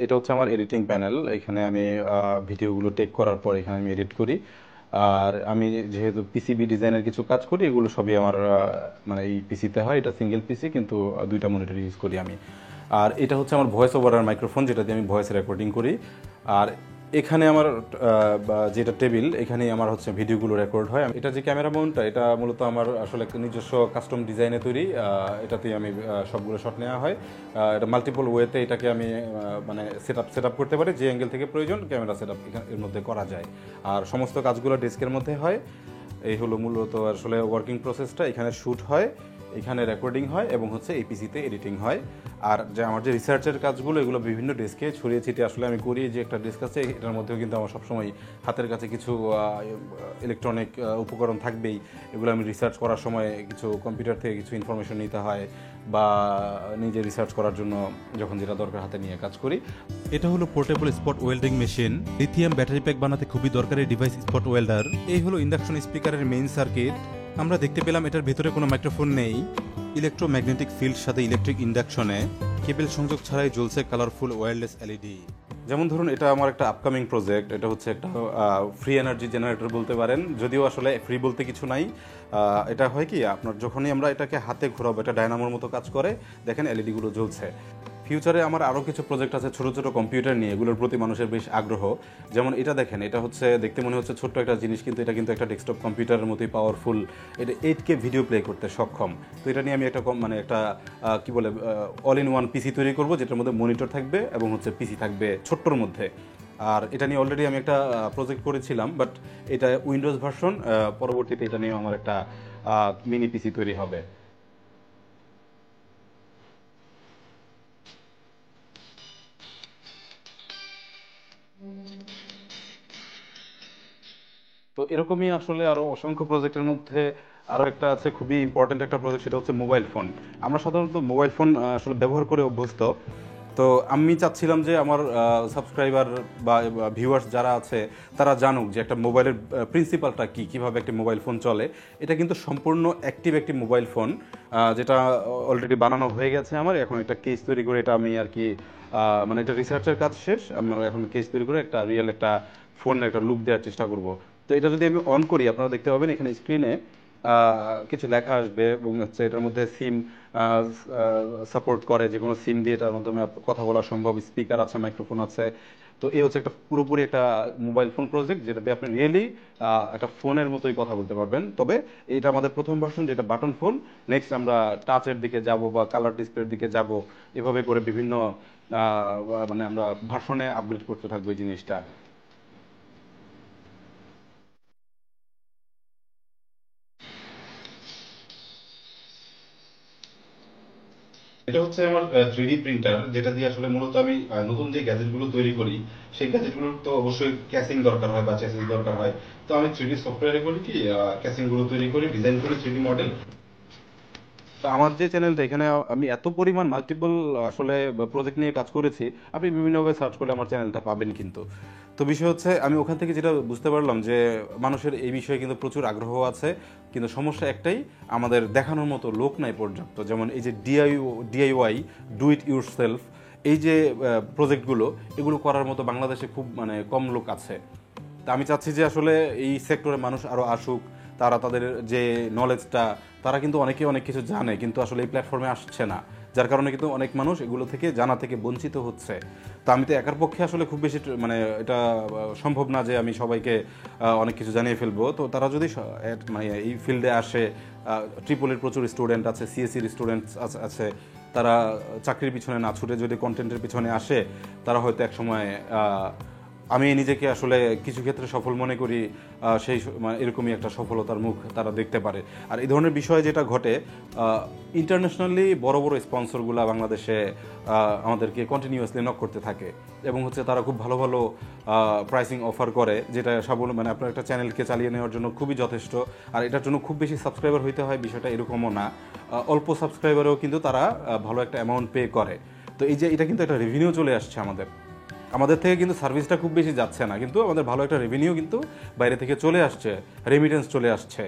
এটা হচ্ছে আমার এডিটিং প্যানেল। এখানে আমি ভিডিওগুলো টেক করার পর এখানে আমি এডিট করি। আর আমি যেহেতু পিসিবি ডিজাইনের কিছু কাজ করি, এগুলো সবই আমার মানে এই পিসিতে হয়। এটা সিঙ্গেল পিসি, কিন্তু দুইটা মনিটর ইউজ করি আমি। আর এটা হচ্ছে আমার ভয়েস ওভার আর মাইক্রোফোন, যেটা দিয়ে আমি ভয়েস রেকর্ডিং করি। আর এখানে আমার যেটা টেবিল, এখানেই আমার হচ্ছে ভিডিওগুলো রেকর্ড হয়। এটা যে ক্যামেরা মাউন্টটা, এটা মূলত আমার আসলে নিজস্ব কাস্টম ডিজাইনে তৈরি। এটাতেই আমি সবগুলো শট নেওয়া হয়। এটা মাল্টিপল ওয়েতে এটাকে আমি মানে সেট আপ করতে পারি। যে অ্যাঙ্গেল থেকে প্রয়োজন ক্যামেরা সেট আপ এর মধ্যে করা যায়। আর সমস্ত কাজগুলো ডেস্কের মধ্যে হয়। এই হলো মূলত আসলে ওয়ার্কিং প্রসেসটা। এখানে শ্যুট হয়, এখানে রেকর্ডিং হয়, এবং হচ্ছে এই পিসিতে এডিটিং হয়। আর যে আমার যে রিসার্চের কাজগুলো, এগুলো বিভিন্ন ডেস্কে ছড়িয়ে ছিটিয়ে আসলে আমি করি। যে একটা ডেস্ক আছে, এটার মধ্যেও কিন্তু আমার সবসময় হাতের কাছে কিছু ইলেকট্রনিক উপকরণ থাকবেই। এগুলো আমি রিসার্চ করার সময় কিছু কম্পিউটার থেকে কিছু ইনফরমেশন নিতে হয়, বা নিজে রিসার্চ করার জন্য যখন যেটা দরকার হাতে নিয়ে কাজ করি। এটা হলো portable spot welding machine. Lithium battery pack বানাতে খুবই দরকারি ডিভাইস স্পট ওয়েল্ডার। এই হলো ইন্ডাকশন স্পিকারের মেইন সার্কিট। আমরা দেখতে পেলাম এটার ভেতরে কোনো মাইক্রোফোন নেই। ইলেকট্রোম্যাগনেটিক ফিল্ড সাথে ইলেকট্রিক ইন্ডাকশনে কেবল সংযোগ ছাড়াই জ্বলছে কালারফুল ওয়্যারলেস এলইডি। যেমন ধরুন, এটা আমার একটা আপকামিং প্রজেক্ট। এটা হচ্ছে একটা ফ্রি এনার্জি জেনারেটর বলতে পারেন, যদিও আসলে ফ্রি বলতে কিছু নাই। এটা হয় কি, আপনার যখনই আমরা এটাকে হাতে ঘোরাবো, এটা ডায়নামোর মতো কাজ করে। দেখেন এলইডিগুলো জ্বলছে। ফিউচারে আমার আরও কিছু প্রজেক্ট আছে ছোটো ছোটো কম্পিউটার নিয়ে, এগুলোর প্রতি মানুষের বেশ আগ্রহ। যেমন এটা দেখেন, এটা হচ্ছে দেখতে মনে হচ্ছে ছোট্ট একটা জিনিস, কিন্তু এটা কিন্তু একটা ডেস্কটপ কম্পিউটারের মতোই পাওয়ারফুল। এটা 8K ভিডিও প্লে করতে সক্ষম। তো এটা নিয়ে আমি একটা মানে একটা কি বলে অল ইন ওয়ান পিসি তৈরি করব, যেটার মধ্যে মনিটর থাকবে এবং হচ্ছে পিসি থাকবে ছোট্টর মধ্যে। আর এটা নিয়ে অলরেডি আমি একটা প্রজেক্ট করেছিলাম, বাট এটা উইন্ডোজ ভার্সন। পরবর্তীতে এটা নিয়ে আমার একটা মিনি পিসি তৈরি হবে। তো এরকমই আসলে আরো অসংখ্য প্রজেক্টের মধ্যে আরো একটা আছে, খুবই ইম্পর্টেন্ট একটা প্রজেক্ট। সেটা হচ্ছে মোবাইল ফোন। আমরা সাধারণত মোবাইল ফোন আসলে ব্যবহার করে অভ্যস্ত। তো আমি চাচ্ছিলাম যে আমার সাবস্ক্রাইবার বা ভিউয়ার্স যারা আছে, তারা জানুক যে একটা মোবাইলের প্রিন্সিপালটা কী, কীভাবে একটি মোবাইল ফোন চলে। এটা কিন্তু সম্পূর্ণ অ্যাক্টিভ একটি মোবাইল ফোন, যেটা অলরেডি বানানো হয়ে গেছে আমার। এখন একটা কেস তৈরি করে এটা আমি আর কি মানে এটা রিসার্চের কাজ শেষ। আমরা এখন কেস তৈরি করে একটা রিয়েল একটা ফোনের একটা লুক দেওয়ার চেষ্টা করব। তো এটা যদি আমি অন করি, আপনারা দেখতে পাবেন এখানে স্ক্রিনে কিছু লেখা আসবে, এবং হচ্ছে এটার মধ্যে সিম সাপোর্ট করে। যে কোনো সিম দিয়ে এটার মাধ্যমে কথা বলা সম্ভব। স্পিকার আছে, মাইক্রোফোন আছে। তো এই হচ্ছে একটা পুরোপুরি একটা মোবাইল ফোন প্রজেক্ট, যেটাতে আপনি রিয়েলি একটা ফোনের মতোই কথা বলতে পারবেন। তবে এটা আমাদের প্রথম ভার্সন, যেটা বাটন ফোন। নেক্সট আমরা টাচের দিকে যাব বা কালার ডিসপ্লের দিকে যাব। এভাবে করে বিভিন্ন মানে আমরা ভার্সনে আপগ্রেড করতে থাকবো এই জিনিসটা। এটা হচ্ছে আমার 3D প্রিন্টার, যেটা দিয়ে আসলে মূলত আমি নতুন যে গ্যাজেটগুলো তৈরি করি, সেই গ্যাজেটগুলোর তো অবশ্যই ক্যাসিং দরকার হয় বা চ্যাসিস দরকার হয়। তো আমি 3D সফটওয়্যারে করি কি, ক্যাসিং গুলো তৈরি করি, ডিজাইন করি 3D মডেল। তো আমার যে চ্যানেলটা, এখানে আমি এত পরিমাণ মাল্টিপল আসলে প্রজেক্ট নিয়ে কাজ করেছি। আপনি বিভিন্নভাবে সার্চ করলে আমার চ্যানেলটা পাবেন কিন্তু। তো বিষয় হচ্ছে, আমি ওখান থেকে যেটা বুঝতে পারলাম যে মানুষের এই বিষয়ে কিন্তু প্রচুর আগ্রহ আছে, কিন্তু সমস্যা একটাই, আমাদের দেখানোর মতো লোক নাই পর্যাপ্ত। যেমন এই যে DIY, do it your self, এই যে প্রজেক্টগুলো, এগুলো করার মতো বাংলাদেশে খুব মানে কম লোক আছে। তা আমি চাচ্ছি যে আসলে এই সেক্টরে মানুষ আরও আসুক। তারা তাদের যে নলেজটা, তারা কিন্তু অনেকে অনেক কিছু জানে, কিন্তু আসলে এই প্ল্যাটফর্মে আসছে না। যার কারণে কিন্তু অনেক মানুষ এগুলো থেকে জানা থেকে বঞ্চিত হচ্ছে। তো আমি তো একার পক্ষে আসলে খুব বেশি মানে এটা সম্ভব না যে আমি সবাইকে অনেক কিছু জানিয়ে ফেলবো। তো তারা যদি মানে এই ফিল্ডে আসে, ট্রিপলের প্রচুর স্টুডেন্ট আছে, সিএসসির স্টুডেন্ট আছে, তারা চাকরির পিছনে না ছুটে যদি কন্টেন্টের পিছনে আসে, তারা হয়তো এক সময় আমি নিজেকে আসলে কিছু ক্ষেত্রে সফল মনে করি, সেই মানে এরকমই একটা সফলতার মুখ তারা দেখতে পারে। আর এই ধরনের বিষয় যেটা ঘটে, ইন্টারন্যাশনালি বড় বড় স্পন্সরগুলো বাংলাদেশে আমাদেরকে কন্টিনিউয়াসলি নক করতে থাকে, এবং হচ্ছে তারা খুব ভালো ভালো প্রাইসিং অফার করে, যেটা মানে আপনার একটা চ্যানেলকে চালিয়ে নেওয়ার জন্য খুবই যথেষ্ট। আর এটার জন্য খুব বেশি সাবস্ক্রাইবার হইতে হয়, বিষয়টা এরকমও না। অল্প সাবস্ক্রাইবারেও কিন্তু তারা ভালো একটা অ্যামাউন্ট পে করে। তো এই যে এটা কিন্তু একটা রেভিনিউ চলে আসছে আমাদের। আমাদের থেকে কিন্তু সার্ভিসটা খুব বেশি যাচ্ছে না, কিন্তু আমাদের ভালো একটা রেভিনিউ কিন্তু বাইরে থেকে চলে আসছে, রেমিটেন্স চলে আসছে।